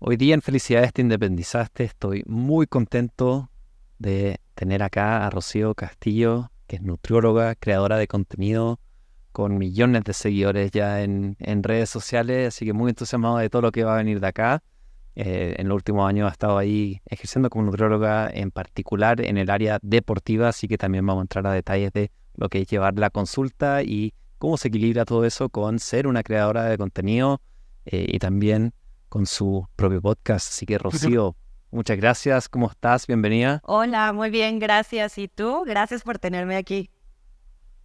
Hoy día en Felicidades te independizaste. Estoy muy contento de tener acá a Rocío Castillo, que es nutrióloga, creadora de contenido, con millones de seguidores ya en redes sociales, así que muy entusiasmado de todo lo que va a venir de acá. En los últimos años ha estado ahí ejerciendo como nutrióloga, en particular en el área deportiva, así que también vamos a entrar a detalles de lo que es llevar la consulta y cómo se equilibra todo eso con ser una creadora de contenido y también con su propio podcast. Así que Rocío, muchas gracias. ¿Cómo estás? Bienvenida. Hola, muy bien, gracias. ¿Y tú? Gracias por tenerme aquí.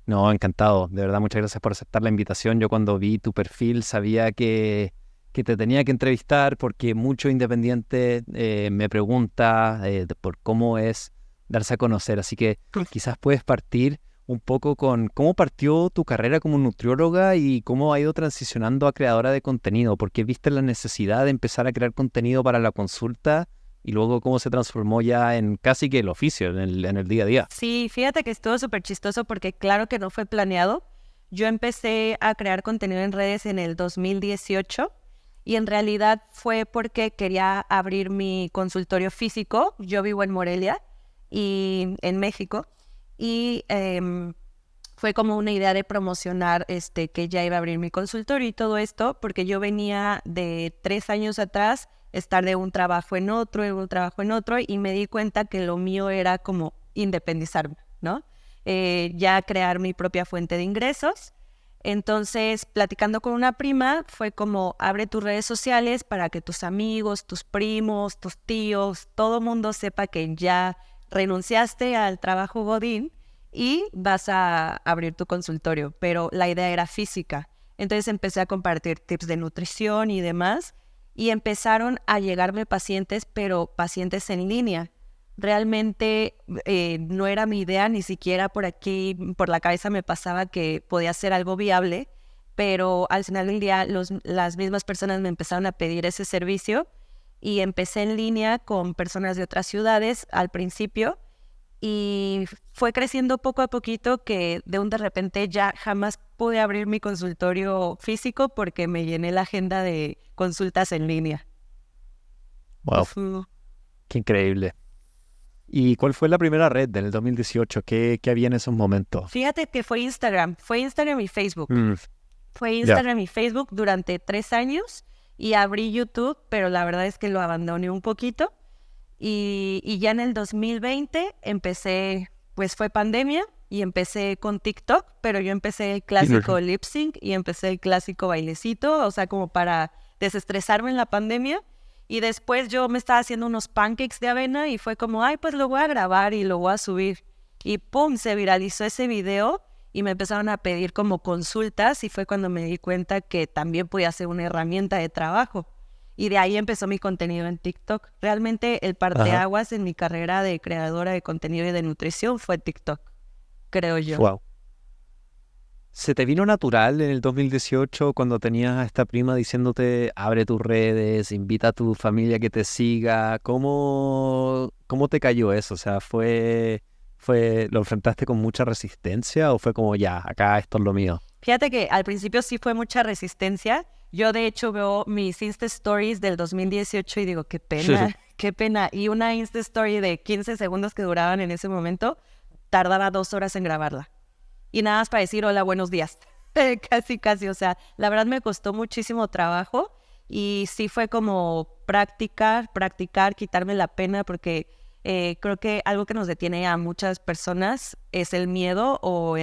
No, encantado. De verdad, muchas gracias por aceptar la invitación. Yo cuando vi tu perfil sabía que te tenía que entrevistar porque mucho independiente me pregunta por cómo es darse a conocer. Así que quizás puedes partir un poco con cómo partió tu carrera como nutrióloga y cómo ha ido transicionando a creadora de contenido. ¿Por qué viste la necesidad de empezar a crear contenido para la consulta y luego cómo se transformó ya en casi que el oficio, en el día a día? Sí, fíjate que estuvo súper chistoso porque claro que no fue planeado. Yo empecé a crear contenido en redes en el 2018 y en realidad fue porque quería abrir mi consultorio físico. Yo vivo en Morelia y en México y fue como una idea de promocionar que ya iba a abrir mi consultorio y todo esto porque yo venía de 3 años atrás estar de un trabajo en otro, en un trabajo en otro y me di cuenta que lo mío era como independizarme, ¿no? Ya crear mi propia fuente de ingresos. Entonces, platicando con una prima, fue como, abre tus redes sociales para que tus amigos, tus primos, tus tíos, todo mundo sepa que ya renunciaste al trabajo Godín y vas a abrir tu consultorio. Pero la idea era física. Entonces empecé a compartir tips de nutrición y demás y empezaron a llegarme pacientes, pero pacientes en línea. Realmente no era mi idea, ni siquiera por aquí, por la cabeza me pasaba que podía ser algo viable, pero al final del día las mismas personas me empezaron a pedir ese servicio y empecé en línea con personas de otras ciudades al principio y fue creciendo poco a poquito que de repente ya jamás pude abrir mi consultorio físico porque me llené la agenda de consultas en línea. Wow, Ujú. qué increíble. ¿Y cuál fue la primera red del 2018? ¿Qué había en esos momentos? Fíjate que fue Instagram y Facebook. Mm, Fue ya. Instagram y Facebook durante 3 años y abrí YouTube, pero la verdad es que lo abandoné un poquito. Y ya en el 2020 empecé, pues fue pandemia y empecé con TikTok, pero yo empecé el clásico lip sync y empecé el clásico bailecito, o sea, como para desestresarme en la pandemia. Y después yo me estaba haciendo unos pancakes de avena y fue como, ay, pues lo voy a grabar y lo voy a subir. Y pum, se viralizó ese video y me empezaron a pedir como consultas y fue cuando me di cuenta que también podía ser una herramienta de trabajo. Y de ahí empezó mi contenido en TikTok. Realmente el Ajá. parteaguas en mi carrera de creadora de contenido y de nutrición fue TikTok, creo yo. Wow. ¿Se te vino natural en el 2018 cuando tenías a esta prima diciéndote abre tus redes, invita a tu familia a que te siga? ¿Cómo te cayó eso? O sea, ¿lo enfrentaste con mucha resistencia o fue como ya, acá esto es lo mío? Fíjate que al principio sí fue mucha resistencia. Yo de hecho veo mis Insta Stories del 2018 y digo, qué pena, qué pena. Y una Insta Story de 15 segundos que duraban en ese momento, tardaba 2 horas en grabarla. Y nada más para decir hola, buenos días. Casi, casi. O sea, la verdad me costó muchísimo trabajo y sí fue como practicar, practicar, quitarme la pena porque creo que algo que nos detiene a muchas personas es el miedo o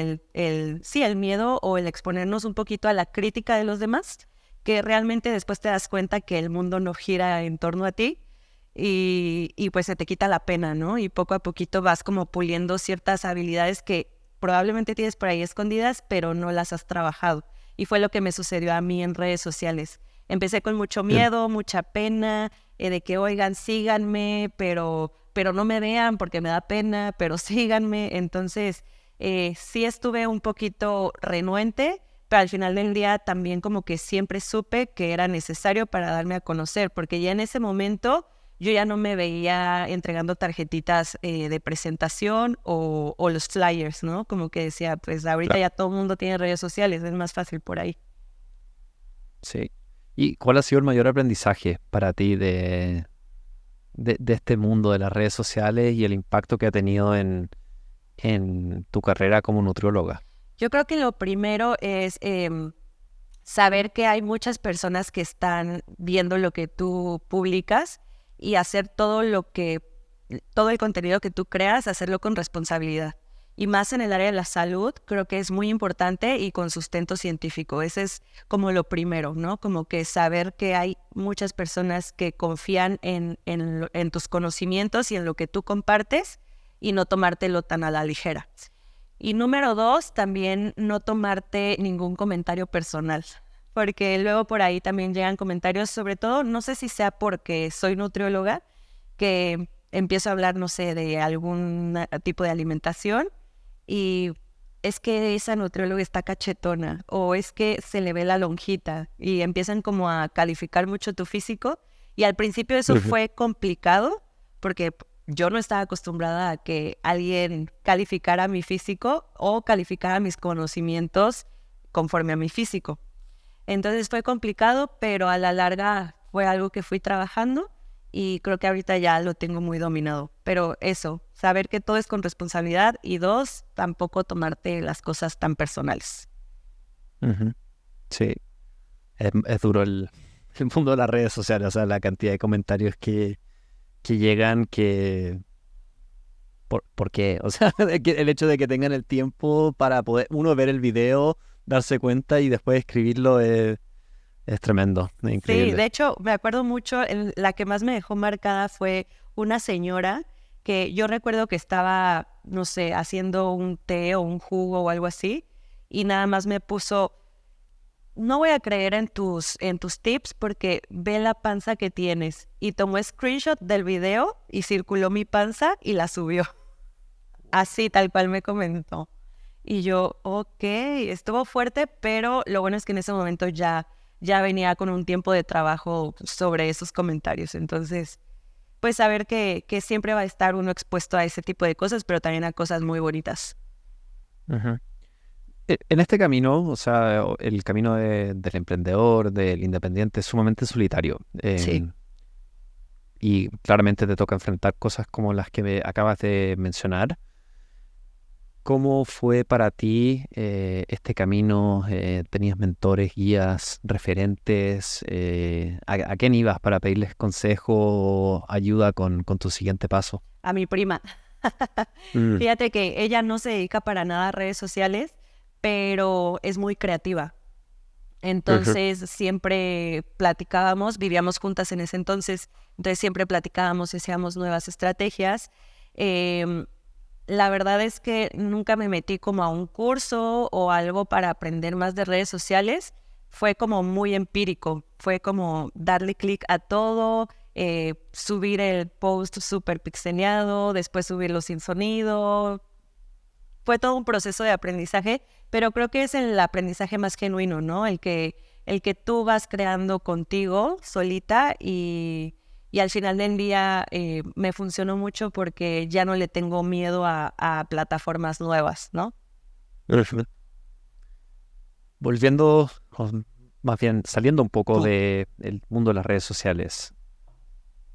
sí, el miedo o el exponernos un poquito a la crítica de los demás, que realmente después te das cuenta que el mundo no gira en torno a ti y pues se te quita la pena, ¿no? Y poco a poquito vas como puliendo ciertas habilidades que probablemente tienes por ahí escondidas, pero no las has trabajado. Y fue lo que me sucedió a mí en redes sociales. Empecé con mucho Bien. miedo, mucha pena, de que, oigan, síganme, pero no me vean porque me da pena, pero síganme. Entonces, sí estuve un poquito renuente, pero al final del día también como que siempre supe que era necesario para darme a conocer, porque ya en ese momento yo ya no me veía entregando tarjetitas de presentación o los flyers, ¿no? Como que decía, pues ahorita Claro. ya todo el mundo tiene redes sociales, es más fácil por ahí. Sí. ¿Y cuál ha sido el mayor aprendizaje para ti de este mundo de las redes sociales y el impacto que ha tenido en tu carrera como nutrióloga? Yo creo que lo primero es saber que hay muchas personas que están viendo lo que tú publicas y hacer todo el contenido que tú creas, hacerlo con responsabilidad. Y más en el área de la salud, creo que es muy importante y con sustento científico. Ese es como lo primero, ¿no? Como que saber que hay muchas personas que confían en tus conocimientos y en lo que tú compartes y no tomártelo tan a la ligera. Y número 2, también no tomarte ningún comentario personal, porque luego por ahí también llegan comentarios, sobre todo, no sé si sea porque soy nutrióloga, que empiezo a hablar, no sé, de algún tipo de alimentación y es que esa nutrióloga está cachetona o es que se le ve la lonjita y empiezan como a calificar mucho tu físico y al principio eso Ujú. fue complicado porque yo no estaba acostumbrada a que alguien calificara mi físico o calificara mis conocimientos conforme a mi físico. Entonces fue complicado, pero a la larga fue algo que fui trabajando y creo que ahorita ya lo tengo muy dominado. Pero eso, saber que todo es con responsabilidad y 2, tampoco tomarte las cosas tan personales. Ujú. Sí, es duro el mundo de las redes sociales, o sea, la cantidad de comentarios que llegan ¿por qué? O sea, el hecho de que tengan el tiempo para poder uno ver el video, darse cuenta y después escribirlo es tremendo, es Sí, increíble. de hecho, me acuerdo mucho, la que más me dejó marcada fue una señora que yo recuerdo que estaba, no sé, haciendo un té o un jugo o algo así, y nada más me puso, no voy a creer en tus tips porque ve la panza que tienes. Y tomó screenshot del video y circuló mi panza y la subió. Así, tal cual me comentó. Y yo, ok, estuvo fuerte, pero lo bueno es que en ese momento ya venía con un tiempo de trabajo sobre esos comentarios. Entonces, pues saber que siempre va a estar uno expuesto a ese tipo de cosas, pero también a cosas muy bonitas. Ujú. En este camino, o sea, el camino del emprendedor, del independiente, es sumamente solitario. Sí. Y claramente te toca enfrentar cosas como las que me acabas de mencionar. ¿Cómo fue para ti este camino? ¿Tenías mentores, guías, referentes? ¿A quién ibas para pedirles consejo o ayuda con tu siguiente paso? A mi prima. Mm, Fíjate que ella no se dedica para nada a redes sociales, pero es muy creativa. ujú. Entonces siempre platicábamos, vivíamos juntas en ese entonces siempre platicábamos y hacíamos nuevas estrategias. Em, la verdad es que nunca me metí como a un curso o algo para aprender más de redes sociales. Fue como muy empírico, fue como darle clic a todo, subir el post súper pixeleado, después subirlo sin sonido. Fue todo un proceso de aprendizaje, pero creo que es el aprendizaje más genuino, ¿no? El que tú vas creando contigo solita y al final del día me funcionó mucho porque ya no le tengo miedo a plataformas nuevas, ¿no? Ujú. Volviendo, o más bien saliendo un poco del mundo de las redes sociales,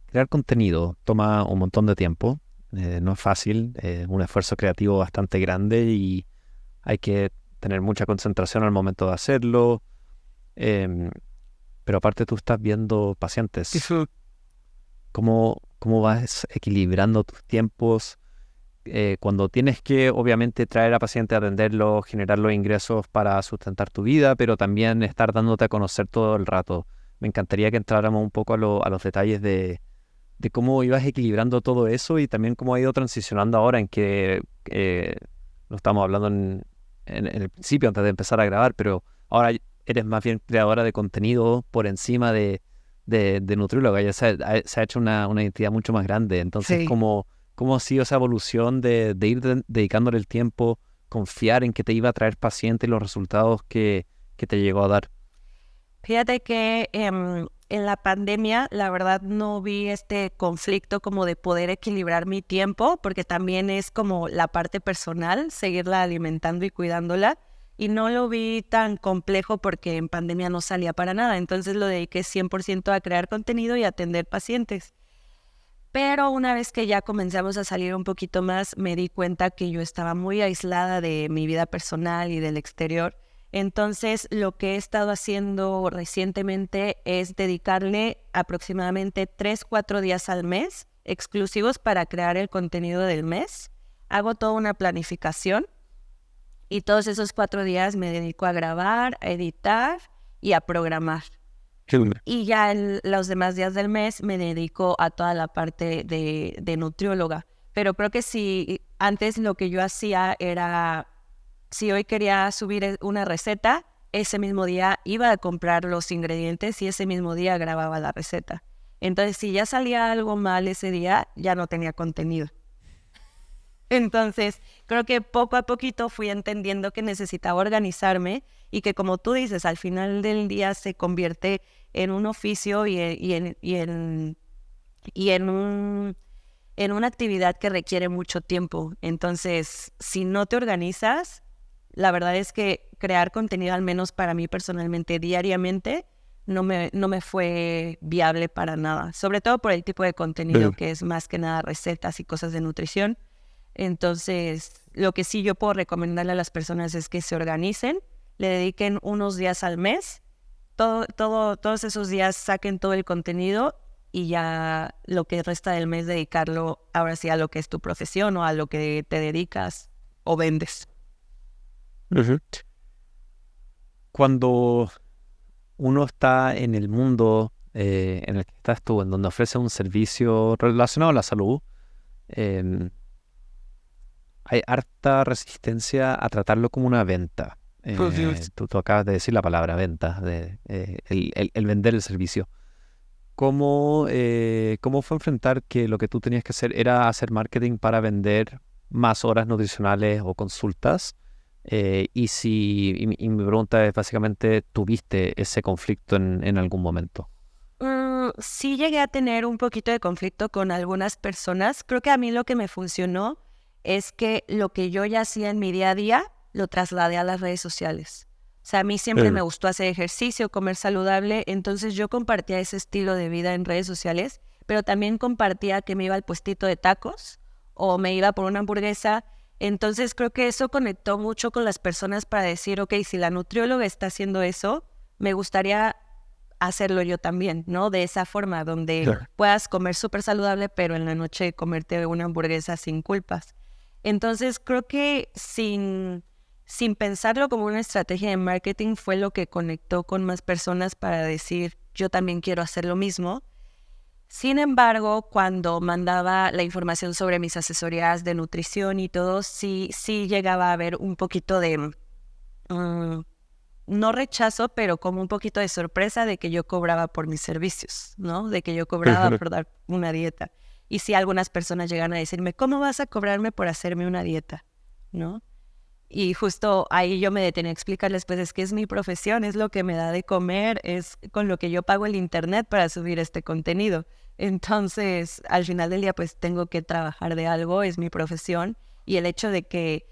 crear contenido toma un montón de tiempo, no es fácil, es un esfuerzo creativo bastante grande y hay que tener mucha concentración al momento de hacerlo, em, pero aparte tú estás viendo pacientes. Ujú. ¿Cómo vas equilibrando tus tiempos cuando tienes que obviamente traer a pacientes a atenderlos, generar los ingresos para sustentar tu vida, pero también estar dándote a conocer todo el rato? Me encantaría que entráramos un poco a los detalles de cómo ibas equilibrando todo eso y también cómo ha ido transicionando ahora en que lo estamos hablando en el principio antes de empezar a grabar, pero ahora eres más bien creadora de contenido por encima de nutrióloga, ya se ha hecho una identidad mucho más grande. Entonces, Sí. ¿cómo ha sido esa evolución de ir dedicándole el tiempo, confiar en que te iba a traer pacientes y los resultados que te llegó a dar? Fíjate que en la pandemia, la verdad, no vi este conflicto como de poder equilibrar mi tiempo, porque también es como la parte personal, seguirla alimentando y cuidándola. y no lo vi tan complejo porque en pandemia no salía para nada. Entonces lo dediqué 100% a crear contenido y atender pacientes. Pero una vez que ya comenzamos a salir un poquito más, me di cuenta que yo estaba muy aislada de mi vida personal y del exterior. Entonces, lo que he estado haciendo recientemente es dedicarle aproximadamente 3-4 días al mes exclusivos para crear el contenido del mes. Hago toda una planificación y todos esos 4 días me dedico a grabar, a editar y a programar. Y ya los demás días del mes me dedico a toda la parte de nutrióloga. Pero creo que si antes lo que yo hacía era, si hoy quería subir una receta, ese mismo día iba a comprar los ingredientes y ese mismo día grababa la receta. Entonces, si ya salía algo mal ese día, ya no tenía contenido. Entonces, creo que poco a poquito fui entendiendo que necesitaba organizarme y que, como tú dices, al final del día se convierte en un oficio y en una actividad que requiere mucho tiempo. Entonces, si no te organizas, la verdad es que crear contenido, al menos para mí personalmente, diariamente, no me fue viable para nada. Sobre todo por el tipo de contenido, que es más que nada recetas y cosas de nutrición. Entonces, lo que sí yo puedo recomendarle a las personas es que se organicen, le dediquen unos días al mes, todos esos días saquen todo el contenido y ya lo que resta del mes dedicarlo ahora sí a lo que es tu profesión o a lo que te dedicas o vendes. Cuando uno está en el mundo en el que estás tú, en donde ofrece un servicio relacionado a la salud, hay harta resistencia a tratarlo como una venta. Tú acabas de decir la palabra venta, el vender el servicio. ¿Cómo fue enfrentar que lo que tú tenías que hacer era hacer marketing para vender más horas nutricionales o consultas? Y mi pregunta es básicamente, ¿tuviste ese conflicto en algún momento? Sí llegué a tener un poquito de conflicto con algunas personas. Creo que a mí lo que me funcionó es que lo que yo ya hacía en mi día a día lo trasladé a las redes sociales. O sea, a mí siempre me gustó hacer ejercicio, comer saludable, entonces yo compartía ese estilo de vida en redes sociales, pero también compartía que me iba al puestito de tacos o me iba por una hamburguesa. Entonces creo que eso conectó mucho con las personas para decir, ok, si la nutrióloga está haciendo eso, me gustaría hacerlo yo también, ¿no? De esa forma, donde puedas comer súper saludable, pero en la noche comerte una hamburguesa sin culpas. Entonces creo que sin pensarlo como una estrategia de marketing fue lo que conectó con más personas para decir, yo también quiero hacer lo mismo. Sin embargo, cuando mandaba la información sobre mis asesorías de nutrición y todo, sí llegaba a haber un poquito de, no rechazo, pero como un poquito de sorpresa de que yo cobraba por mis servicios, ¿no? De que yo cobraba por dar una dieta. Y sí, algunas personas llegan a decirme, ¿cómo vas a cobrarme por hacerme una dieta? ¿No? Y justo ahí yo me detenía a explicarles, pues es que es mi profesión, es lo que me da de comer, es con lo que yo pago el internet para subir este contenido. Entonces, al final del día, pues tengo que trabajar de algo, es mi profesión. Y el hecho de que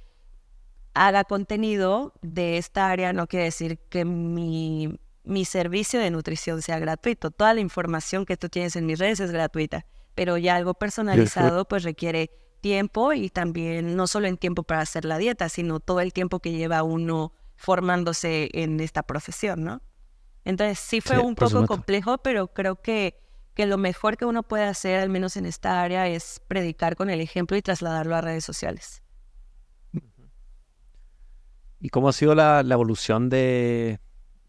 haga contenido de esta área no quiere decir que mi servicio de nutrición sea gratuito. Toda la información que tú tienes en mis redes es gratuita, pero ya algo personalizado pues requiere tiempo y también no solo en tiempo para hacer la dieta, sino todo el tiempo que lleva uno formándose en esta profesión, ¿no? Entonces sí fue un poco complejo, pero creo que lo mejor que uno puede hacer, al menos en esta área, es predicar con el ejemplo y trasladarlo a redes sociales. ¿Y cómo ha sido la evolución de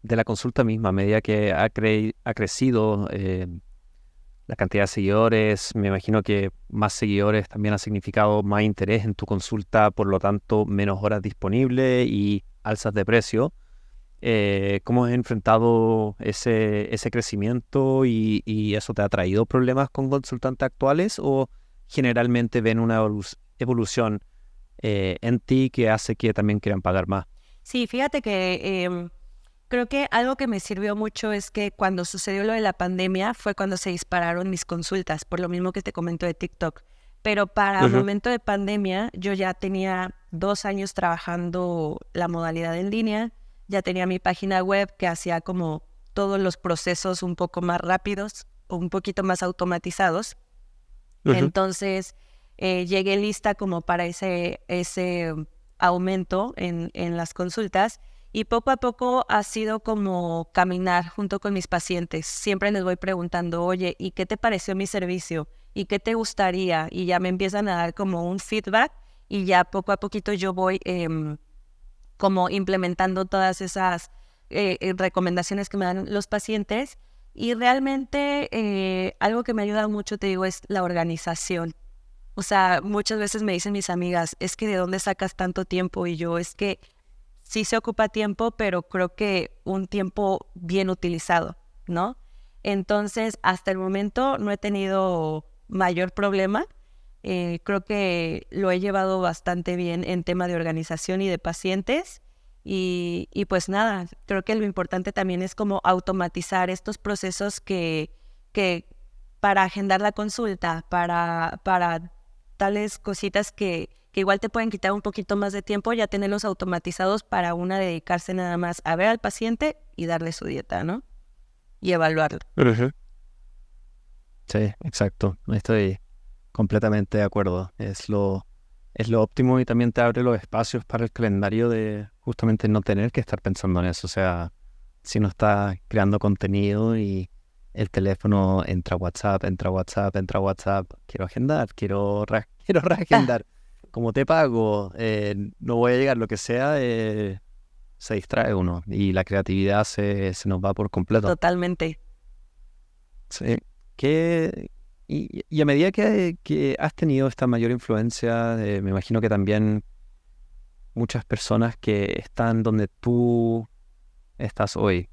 la consulta misma a medida que ha crecido la cantidad de seguidores? Me imagino que más seguidores también ha significado más interés en tu consulta, por lo tanto, menos horas disponibles y alzas de precio. ¿Cómo has enfrentado ese crecimiento y eso te ha traído problemas con consultantes actuales o generalmente ven una evolución en ti que hace que también quieran pagar más? Sí, fíjate que creo que algo que me sirvió mucho es que cuando sucedió lo de la pandemia fue cuando se dispararon mis consultas, por lo mismo que te comento de TikTok. Pero para el momento de pandemia yo ya tenía 2 años trabajando la modalidad en línea, ya tenía mi página web que hacía como todos los procesos un poco más rápidos, o un poquito más automatizados. Entonces, llegué lista como para ese aumento en las consultas, y poco a poco ha sido como caminar junto con mis pacientes. Siempre les voy preguntando, oye, ¿y qué te pareció mi servicio? ¿Y qué te gustaría? Y ya me empiezan a dar como un feedback, y ya poco a poquito yo voy como implementando todas esas recomendaciones que me dan los pacientes. Y realmente algo que me ayuda mucho, te digo, es la organización. O sea, muchas veces me dicen mis amigas, es que ¿de dónde sacas tanto tiempo? Y yo, es que sí se ocupa tiempo, pero creo que un tiempo bien utilizado, ¿no? Entonces, hasta el momento no he tenido mayor problema. Creo que lo he llevado bastante bien en tema de organización y de pacientes. Y pues nada, creo que lo importante también es como automatizar estos procesos que para agendar la consulta, para tales cositas que igual te pueden quitar un poquito más de tiempo, ya tenerlos automatizados para una dedicarse nada más a ver al paciente y darle su dieta, ¿no? Y evaluarlo. Sí, exacto. Estoy completamente de acuerdo. Es lo óptimo, y también te abre los espacios para el calendario de justamente no tener que estar pensando en eso. O sea, si no estás creando contenido y el teléfono entra WhatsApp, quiero agendar, quiero reagendar. Como te pago, no voy a llegar, lo que sea, se distrae uno y la creatividad se nos va por completo. Totalmente. Sí. Y a medida que has tenido esta mayor influencia, me imagino que también muchas personas que están donde tú estás hoy,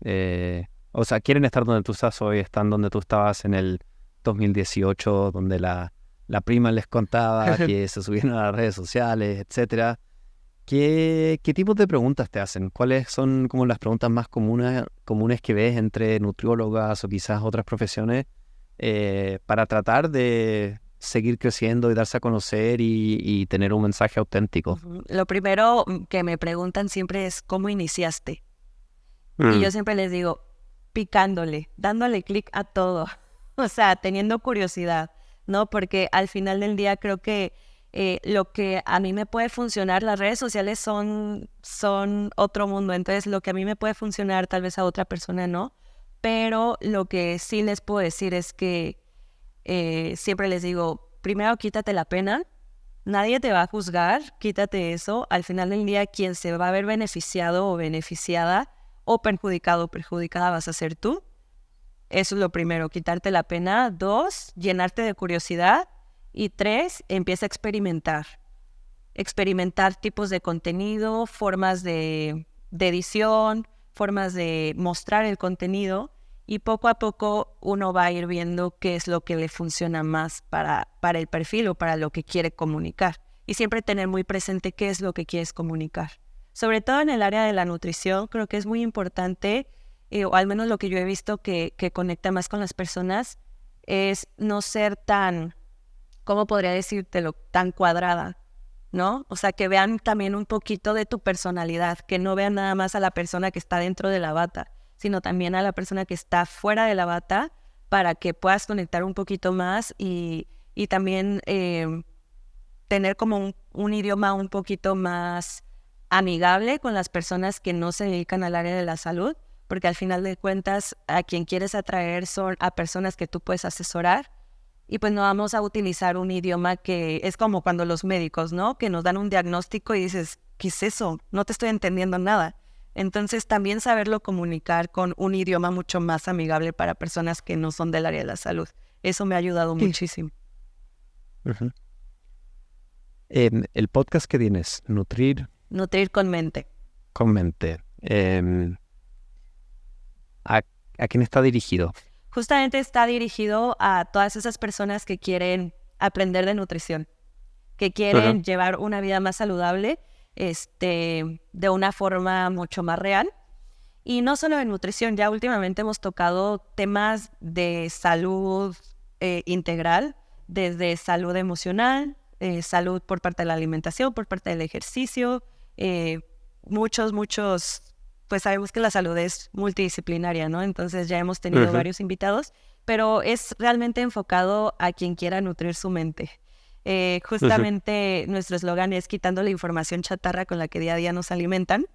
o sea, quieren estar donde tú estás hoy, están donde tú estabas en el 2018, donde la prima les contaba que se subían a las redes sociales, etcétera. ¿Qué tipos de preguntas te hacen? ¿Cuáles son como las preguntas más comunes que ves entre nutriólogas o quizás otras profesiones para tratar de seguir creciendo y darse a conocer y tener un mensaje auténtico? Lo primero que me preguntan siempre es, ¿cómo iniciaste? Y yo siempre les digo, picándole, dándole clic a todo, o sea, teniendo curiosidad, ¿no? Porque al final del día creo que lo que a mí me puede funcionar, las redes sociales son otro mundo, entonces lo que a mí me puede funcionar tal vez a otra persona no, pero lo que sí les puedo decir es que siempre les digo, primero quítate la pena, nadie te va a juzgar, quítate eso, al final del día quien se va a ver beneficiado o beneficiada o perjudicado o perjudicada vas a ser tú. Eso es lo primero, quitarte la pena. 2, llenarte de curiosidad. Y 3, empieza a experimentar. Experimentar tipos de contenido, formas de edición, formas de mostrar el contenido. Y poco a poco uno va a ir viendo qué es lo que le funciona más para el perfil o para lo que quiere comunicar. Y siempre tener muy presente qué es lo que quieres comunicar. Sobre todo en el área de la nutrición, creo que es muy importante, o al menos lo que yo he visto que conecta más con las personas, es no ser tan, ¿cómo podría decírtelo?, tan cuadrada, ¿no? O sea, que vean también un poquito de tu personalidad, que no vean nada más a la persona que está dentro de la bata, sino también a la persona que está fuera de la bata, para que puedas conectar un poquito más y también tener como un idioma un poquito más amigable con las personas que no se dedican al área de la salud, porque al final de cuentas a quien quieres atraer son a personas que tú puedes asesorar, y pues no vamos a utilizar un idioma que es como cuando los médicos, ¿no? Que nos dan un diagnóstico y dices, ¿qué es eso? No te estoy entendiendo nada. Entonces también saberlo comunicar con un idioma mucho más amigable para personas que no son del área de la salud. Eso me ha ayudado muchísimo. Uh-huh. El podcast que tienes, Nutrir con mente. con mente, ¿a quién está dirigido? Justamente está dirigido a todas esas personas que quieren aprender de nutrición, que quieren llevar una vida más saludable, de una forma mucho más real. Y no solo de nutrición, ya últimamente hemos tocado temas de salud integral, desde salud emocional, salud por parte de la alimentación, por parte del ejercicio, muchos, pues sabemos que la salud es multidisciplinaria, ¿no? Entonces ya hemos tenido varios invitados, pero es realmente enfocado a quien quiera nutrir su mente. Justamente nuestro eslogan es quitando la información chatarra con la que día a día nos alimentan.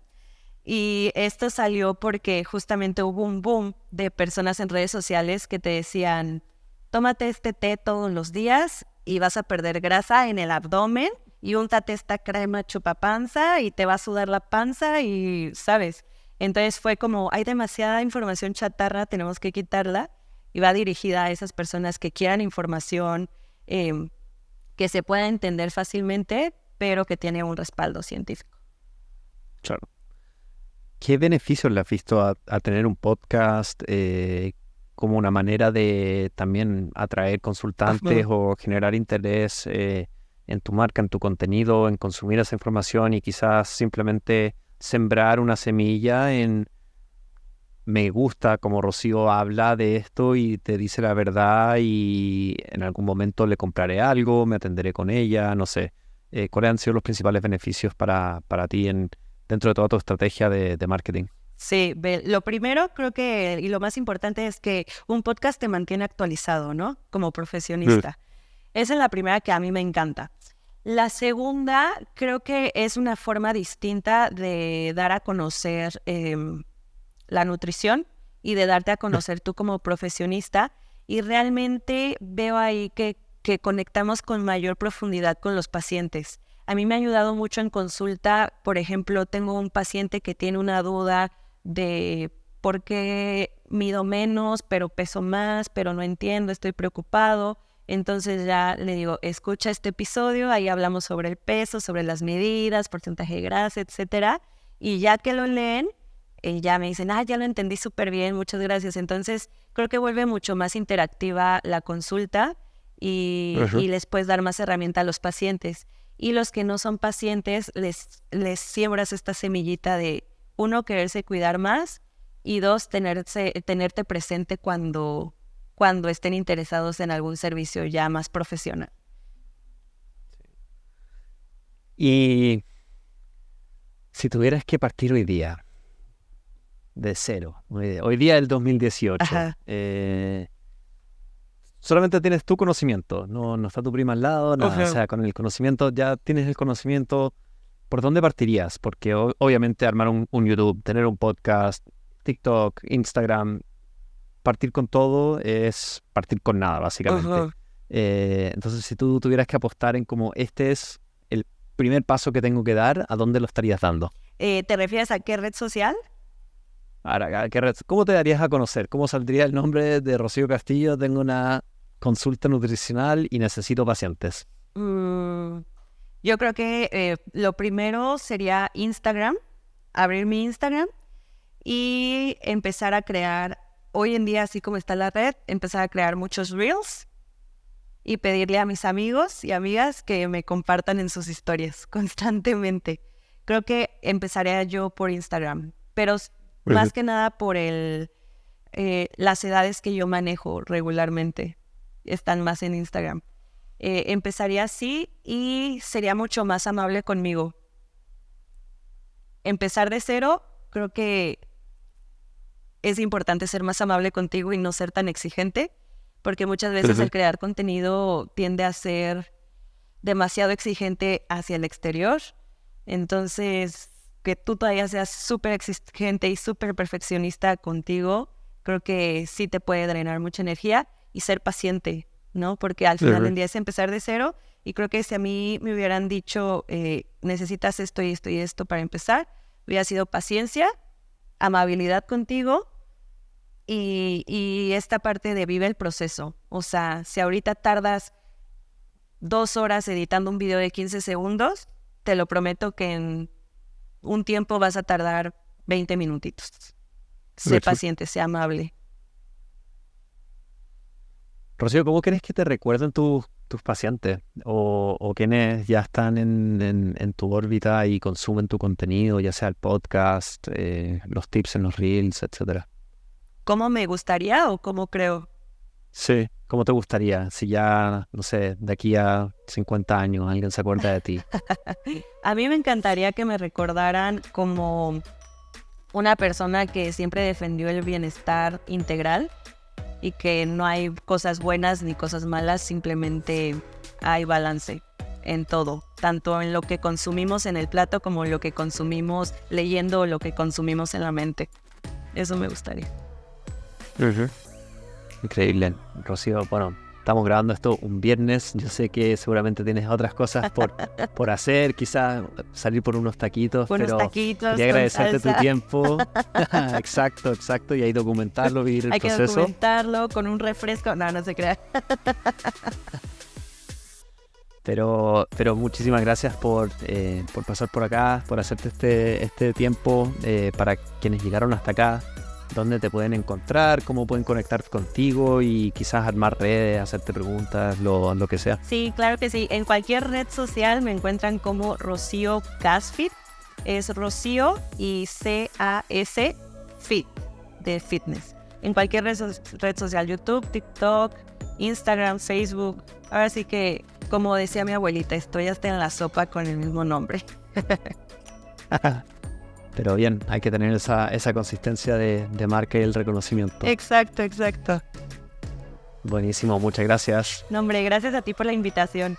Y esto salió porque justamente hubo un boom de personas en redes sociales que te decían, tómate este té todos los días y vas a perder grasa en el abdomen y úntate esta crema chupapanza y te va a sudar la panza y, ¿sabes? Entonces fue como, hay demasiada información chatarra, tenemos que quitarla, y va dirigida a esas personas que quieran información que se pueda entender fácilmente, pero que tiene un respaldo científico. Claro. ¿Qué beneficios le has visto a tener un podcast como una manera de también atraer consultantes o generar interés en tu marca, en tu contenido, en consumir esa información y quizás simplemente sembrar una semilla en me gusta como Rocío habla de esto y te dice la verdad y en algún momento le compraré algo, me atenderé con ella, no sé. ¿Cuáles han sido los principales beneficios para ti dentro de toda tu estrategia de marketing? Sí, lo primero creo que, y lo más importante es que un podcast te mantiene actualizado, ¿no? Como profesionista. Esa es la primera que a mí me encanta. La segunda creo que es una forma distinta de dar a conocer la nutrición y de darte a conocer tú como profesionista, y realmente veo ahí que conectamos con mayor profundidad con los pacientes. A mí me ha ayudado mucho en consulta. Por ejemplo, tengo un paciente que tiene una duda de por qué mido menos, pero peso más, pero no entiendo, estoy preocupado. Entonces ya le digo, escucha este episodio, ahí hablamos sobre el peso, sobre las medidas, porcentaje de grasa, etcétera. Y ya que lo leen, ya me dicen, ya lo entendí súper bien, muchas gracias. Entonces creo que vuelve mucho más interactiva la consulta y les puedes dar más herramienta a los pacientes. Y los que no son pacientes, les siembras esta semillita de, uno, quererse cuidar más, y dos, tenerte presente cuando estén interesados en algún servicio ya más profesional. Y si tuvieras que partir hoy día, de cero, hoy día del 2018, solamente tienes tu conocimiento, no está tu prima al lado, nada. O sea, con el conocimiento, ya tienes el conocimiento. ¿Por dónde partirías? Porque obviamente armar un YouTube, tener un podcast, TikTok, Instagram, partir con todo es partir con nada, básicamente. Entonces, si tú tuvieras que apostar en como este es el primer paso que tengo que dar, ¿a dónde lo estarías dando? ¿Te refieres a qué red social? Ahora, ¿cómo te darías a conocer? ¿Cómo saldría el nombre de Rocío Castillo? Tengo una consulta nutricional y necesito pacientes. Yo creo que lo primero sería Instagram, abrir mi Instagram y empezar a crear, hoy en día así como está la red, empezar a crear muchos reels y pedirle a mis amigos y amigas que me compartan en sus historias constantemente. Creo que empezaré yo por Instagram, pero más que nada por las edades que yo manejo regularmente están más en Instagram. Empezaría así y sería mucho más amable conmigo. Empezar de cero, creo que es importante ser más amable contigo y no ser tan exigente, porque muchas veces el crear contenido tiende a ser demasiado exigente hacia el exterior. Entonces, que tú todavía seas súper exigente y súper perfeccionista contigo, creo que sí te puede drenar mucha energía, y ser paciente, ¿no? Porque al final del día es empezar de cero, y creo que si a mí me hubieran dicho necesitas esto y esto y esto para empezar, hubiera sido paciencia, amabilidad contigo y esta parte de vive el proceso. O sea, si ahorita tardas 2 horas editando un video de 15 segundos, te lo prometo que en un tiempo vas a tardar 20 minutitos. Sé paciente, sé amable. Rocío, ¿cómo crees que te recuerden tus pacientes o quienes ya están en tu órbita y consumen tu contenido, ya sea el podcast, los tips en los reels, etcétera? ¿Cómo me gustaría o cómo creo? Sí, ¿cómo te gustaría? Si ya, no sé, de aquí a 50 años alguien se acuerda de ti. A mí me encantaría que me recordaran como una persona que siempre defendió el bienestar integral y que no hay cosas buenas ni cosas malas, simplemente hay balance en todo, tanto en lo que consumimos en el plato como en lo que consumimos leyendo o lo que consumimos en la mente. Eso me gustaría. Ujú. Increíble, Rocío. Bueno, estamos grabando esto un viernes. Yo sé que seguramente tienes otras cosas por hacer, quizás salir por unos taquitos, Unos pero taquitos quería con agradecerte tu salsa. tiempo. Exacto. Y ahí documentarlo, vivir el Hay que proceso. documentarlo con un refresco. No, no se crea. Pero muchísimas gracias por pasar por acá, por hacerte este tiempo. Para quienes llegaron hasta acá, dónde te pueden encontrar, cómo pueden conectar contigo y quizás armar redes, hacerte preguntas, lo que sea. Sí, claro que sí. En cualquier red social me encuentran como Rocío Casfit. Es Rocío y C-A-S Fit, de fitness. En cualquier red social, YouTube, TikTok, Instagram, Facebook. Ahora sí que, como decía mi abuelita, estoy hasta en la sopa con el mismo nombre. Pero bien, hay que tener esa consistencia de marca y el reconocimiento. Exacto. Buenísimo, muchas gracias. No, hombre, gracias a ti por la invitación.